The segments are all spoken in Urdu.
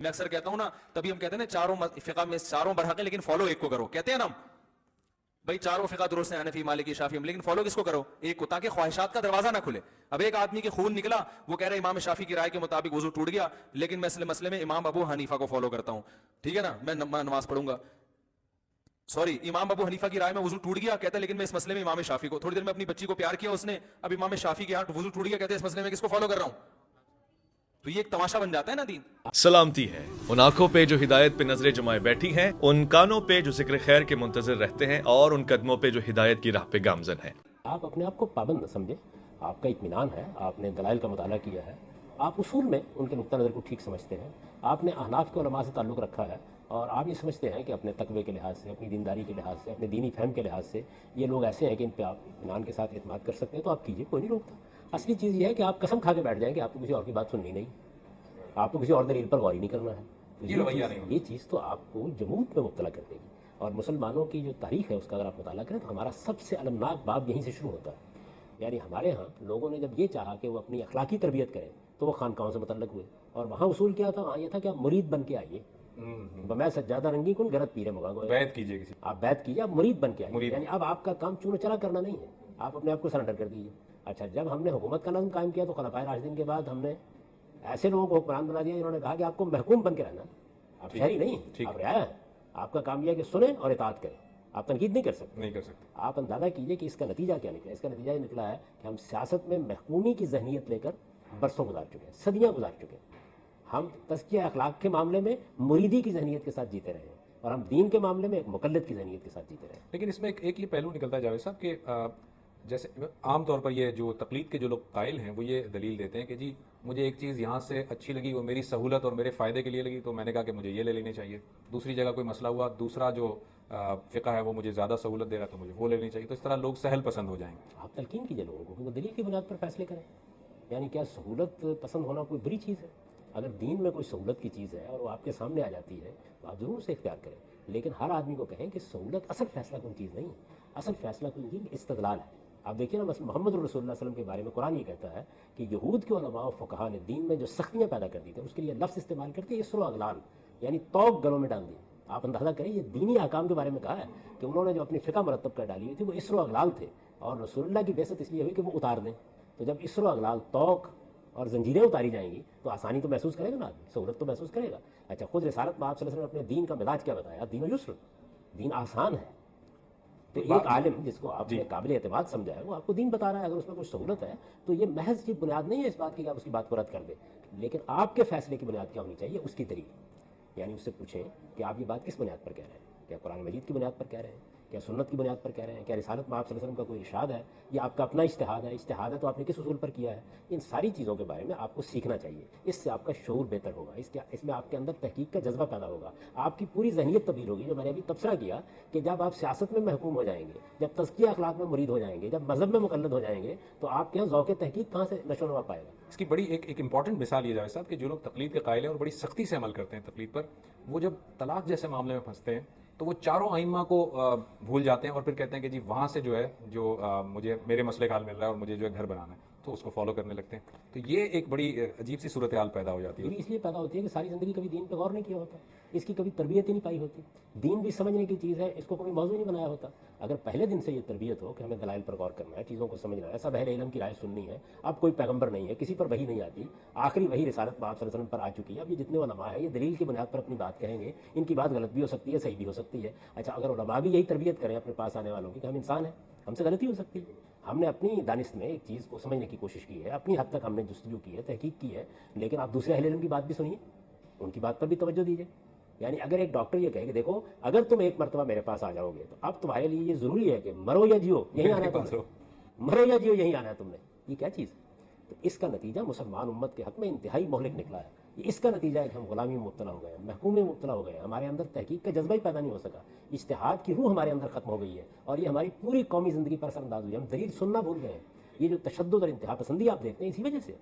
میں اکثر کہتا ہوں نا، تبھی ہم کہتے ہیں نا چاروں فقہ میں چاروں برحق ہیں لیکن فالو ایک کو کرو، کہتے ہیں نا ہم بھائی چاروں فقہ درست ہیں، حنفی مالکی شافعی، لیکن فالو کس کو کرو؟ ایک کو، تاکہ خواہشات کا دروازہ نہ کھلے۔ اب ایک آدمی کے خون نکلا، وہ کہہ رہے امام شافعی کی رائے کے مطابق وضو ٹوٹ گیا، لیکن میں اس مسئلے میں امام ابو حنیفہ کو فالو کرتا ہوں، ٹھیک ہے نا، میں نماز پڑھوں گا، سوری امام ابو حنیفہ کی رائے میں وضو ٹوٹ گیا، کہتا ہے لیکن میں اس مسئلے میں امام شافعی کو، تھوڑی دیر میں اپنی بچی کو پیار کیا اس نے، اب امام شافعی کے ہاں وضو ٹوٹ گیا، کہتے ہیں اس مسئلے میں کس کو فالو کر رہا ہوں؟ تو یہ ایک تماشا بن جاتا ہے نا دین۔ سلامتی ہے ان آنکھوں پہ جو ہدایت پہ نظریں جمائے بیٹھی ہیں، ان کانوں پہ جو ذکر خیر کے منتظر رہتے ہیں، اور ان قدموں پہ جو ہدایت کی راہ پہ گامزن ہیں۔ آپ اپنے آپ کو پابند نہ سمجھیں، آپ کا اطمینان ہے، آپ نے دلائل کا مطالعہ کیا ہے، آپ اصول میں ان کے نقطہ نظر کو ٹھیک سمجھتے ہیں، آپ نے احناف کے علماء سے تعلق رکھا ہے، اور آپ یہ سمجھتے ہیں کہ اپنے تقوی کے لحاظ سے، اپنی دینداری کے لحاظ سے، اپنے دینی فہم کے لحاظ سے یہ لوگ ایسے ہیں کہ ان پہ آپ اطمینان کے ساتھ اعتماد کر سکتے ہیں، تو آپ کیجیے، کوئی نہیں روکتا۔ اصلی چیز یہ ہے کہ آپ قسم کھا کے بیٹھ جائیں کہ آپ کو کسی اور کی بات سننی نہیں، آپ کو کسی اور دلیل پر غور ہی نہیں کرنا ہے۔ یہ چیز تو آپ کو جمود میں مبتلا کر دے گی۔ اور مسلمانوں کی جو تاریخ ہے اس کا اگر آپ مطالعہ کریں تو ہمارا سب سے المناک باب یہیں سے شروع ہوتا ہے۔ یعنی ہمارے ہاں لوگوں نے جب یہ چاہا کہ وہ اپنی اخلاقی تربیت کریں تو وہ خانقاہوں سے متعلق ہوئے، اور وہاں اصول کیا تھا؟ وہاں یہ تھا کہ آپ مرید بن کے آئیے، میں سجادہ رنگی کن غلط پیرے مگا گو، بیعت کیجئے کسی، آپ بیعت کیجئے، آپ مرید بن کے آئیے، یعنی اب آپ کا کام چونو چرا کرنا نہیں ہے، آپ اپنے آپ کو سرنڈر کر دیجیے۔ اچھا، جب ہم نے حکومت کا نظم قائم کیا تو خلفائے راشدین کے بعد ہم نے ایسے لوگوں کو حکمران بنا دیا جنہوں نے کہا کہ آپ کو محکوم بن کے رہنا، آپ شہری نہیں، آپ رعایا ہیں، آپ کا کام یہ ہے کہ سنیں اور اطاعت کریں، آپ تنقید نہیں کر سکتے۔ آپ اندازہ کیجئے کہ اس کا نتیجہ کیا نکلا۔ اس کا نتیجہ یہ نکلا ہے کہ ہم سیاست میں محکومی کی ذہنیت لے کر برسوں گزار چکے ہیں، صدیاں گزار چکے ہیں۔ ہم تزکیہ اخلاق کے معاملے میں مریدی کی ذہنیت کے ساتھ جیتے رہے ہیں، اور ہم دین کے معاملے میں ایک مقلد کی ذہنیت کے ساتھ جیتے رہے ہیں۔ لیکن اس میں ایک یہ پہلو نکلتا ہے جاوید صاحب کہ جیسے عام طور پر یہ جو تقلید کے جو لوگ قائل ہیں وہ یہ دلیل دیتے ہیں کہ جی مجھے ایک چیز یہاں سے اچھی لگی، وہ میری سہولت اور میرے فائدے کے لیے لگی، تو میں نے کہا کہ مجھے یہ لے لینی چاہیے۔ دوسری جگہ کوئی مسئلہ ہوا، دوسرا جو فقہ ہے وہ مجھے زیادہ سہولت دے رہا ہے تو مجھے وہ لینی چاہیے، تو اس طرح لوگ سہل پسند ہو جائیں گے۔ آپ تلقین کیجیے لوگوں کو کہ وہ دلیل کی بنیاد پر فیصلے کریں۔ یعنی کیا سہولت پسند ہونا کوئی بری چیز ہے؟ اگر دین میں کوئی سہولت کی چیز ہے اور وہ آپ کے سامنے آ جاتی ہے تو آپ ضرور اسے اختیار کریں، لیکن ہر آدمی کو کہیں کہ سہولت اصل فیصلہ کوئی چیز نہیں ہے، اصل فیصلہ کوئی استدلال ہے۔ آپ دیکھیے نا، مثلا محمد رسول اللہ صلی اللہ علیہ وسلم کے بارے میں قرآن یہ کہتا ہے کہ یہود کے علماء و فقہاء نے دین میں جو سختیاں پیدا کر دی تھیں اس کے لیے لفظ استعمال کرتے ہیں اسر و اغلال، یعنی توق گلوں میں ڈال دی۔ آپ اندازہ کریں، یہ دینی احکام کے بارے میں کہا ہے کہ انہوں نے جو اپنی فقہ مرتب کر ڈالی ہوئی تھی وہ اسر و اغلال تھے، اور رسول اللہ کی بعثت اس لیے ہوئی کہ وہ اتار دیں۔ تو جب اسر و اغلال، توق اور زنجیریں اتاری جائیں گی تو آسانی تو محسوس کرے گا نا آدمی، سہولت تو محسوس کرے گا۔ اچھا، خود رسالت میں آپ صلی اللہ علیہ وسلم نے اپنے دین کا مزاج کیا بتایا؟ دین یسر، دین آسان ہے۔ تو ایک عالم جس کو آپ نے قابل اعتماد سمجھا ہے وہ آپ کو دین بتا رہا ہے، اگر اس میں کوئی سہولت ہے تو یہ محض کی بنیاد نہیں ہے اس بات کی کہ آپ اس کی بات کو رد کر دیں، لیکن آپ کے فیصلے کی بنیاد کیا ہونی چاہیے؟ اس کی دلیل۔ یعنی اس سے پوچھیں کہ آپ یہ بات کس بنیاد پر کہہ رہے ہیں؟ کیا قرآن مجید کی بنیاد پر کہہ رہے ہیں؟ کیا سنت کی بنیاد پر کہہ رہے ہیں؟ کیا رسالت میں آپ صلی اللہ علیہ وسلم کا کوئی ارشاد ہے یا آپ کا اپنا اجتہاد ہے؟ اجتہاد ہے تو آپ نے کس اصول پر کیا ہے؟ ان ساری چیزوں کے بارے میں آپ کو سیکھنا چاہیے، اس سے آپ کا شعور بہتر ہوگا، اس میں آپ کے اندر تحقیق کا جذبہ پیدا ہوگا، آپ کی پوری ذہنیت تبدیل ہوگی۔ جو میں نے ابھی تبصرہ کیا کہ جب آپ سیاست میں محکوم ہو جائیں گے، جب تزکیہ اخلاق میں مرید ہو جائیں گے، جب مذہب میں مقلد ہو جائیں گے، تو آپ کے یہاں ذوق تحقیق کہاں سے نشو و نما پائے گا؟ اس کی بڑی ایک امپورٹنٹ مثال یہ جاوید صاحب کہ جو لوگ تقلید کے قائل ہیں اور بڑی سختی سے عمل کرتے ہیں تقلید پر، وہ جب طلاق جیسے معاملے میں پھنستے ہیں تو وہ چاروں ائمہ کو بھول جاتے ہیں اور پھر کہتے ہیں کہ جی وہاں سے جو ہے جو مجھے میرے مسئلے کا حل مل رہا ہے اور مجھے جو ہے گھر بنانا ہے تو اس کو فالو کرنے لگتے ہیں۔ تو یہ ایک بڑی عجیب سی صورتحال پیدا ہو جاتی ہے۔ اس لیے پیدا ہوتی ہے کہ ساری زندگی کبھی دین پہ غور نہیں کیا ہوتا، اس کی کبھی تربیت ہی نہیں پائی ہوتی۔ دین بھی سمجھنے کی چیز ہے، اس کو کبھی موضوع نہیں بنایا ہوتا۔ اگر پہلے دن سے یہ تربیت ہو کہ ہمیں دلائل پر غور کرنا ہے، چیزوں کو سمجھنا ہے، سب اہل علم کی رائے سننی ہے، اب کوئی پیغمبر نہیں ہے، کسی پر وحی نہیں آتی، آخری وحی رسالت میں آپ صلی اللہ علیہ وسلم پر آ چکی ہے، اب یہ جتنے علماء ہیں یہ دلیل کی بنیاد پر اپنی بات کہیں گے، ان کی بات غلط بھی ہو سکتی ہے، صحیح بھی ہو سکتی ہے۔ اچھا، اگر علماء بھی یہی تربیت کریں اپنے پاس آنے والوں کی کہ ہم انسان ہیں، ہم سے غلطی ہو سکتی ہے، ہم نے اپنی دانست میں ایک چیز کو سمجھنے کی کوشش کی ہے، اپنی حد تک ہم نے جستجو کی ہے، تحقیق کی ہے، لیکن آپ دوسرے اہل علم کی بات بھی سنیے، ان کی بات پر بھی توجہ دیجیے۔ یعنی اگر ایک ڈاکٹر یہ کہے کہ دیکھو اگر تم ایک مرتبہ میرے پاس آ جاؤ گے تو اب تمہارے لیے یہ ضروری ہے کہ مرو یا جیو یہیں آنا ہے تم نے، مرو یا جیو یہیں آنا ہے تم نے، یہ کیا چیز ہے؟ تو اس کا نتیجہ مسلمان امت کے حق میں انتہائی مہلک نکلا ہے۔ اس کا نتیجہ ہے کہ ہم غلامی میں مبتلا ہو گئے ہیں، محکومی میں مبتلا ہو گئے ہیں، ہمارے اندر تحقیق کا جذبہ ہی پیدا نہیں ہو سکا، اجتہاد کی روح ہمارے اندر ختم ہو گئی ہے، اور یہ ہماری پوری قومی زندگی پر اثر انداز ہوئی ہے، ہم دلیل سننا بھول گئے ہیں۔ یہ جو تشدد اور انتہا پسندی آپ دیکھتے ہیں اسی وجہ سے،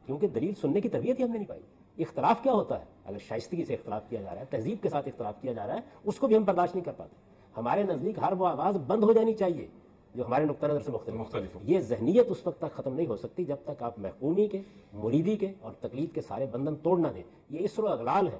کیونکہ دلیل سننے کی تربیت ہی ہم نے نہیں پائی۔ اختلاف کیا ہوتا ہے؟ اگر شائستگی سے اختلاف کیا جا رہا ہے، تہذیب کے ساتھ اختلاف کیا جا رہا ہے، اس کو بھی ہم برداشت نہیں کر پاتے۔ ہمارے نزدیک ہر وہ آواز بند ہو جانی چاہیے جو ہمارے نقطہ نظر سے مختلف ہو۔ یہ ذہنیت اس وقت تک ختم نہیں ہو سکتی جب تک آپ محکومی کے، مریدی کے اور تقلید کے سارے بندھن توڑ نہ دیں۔ یہ اسر و اغلال ہے،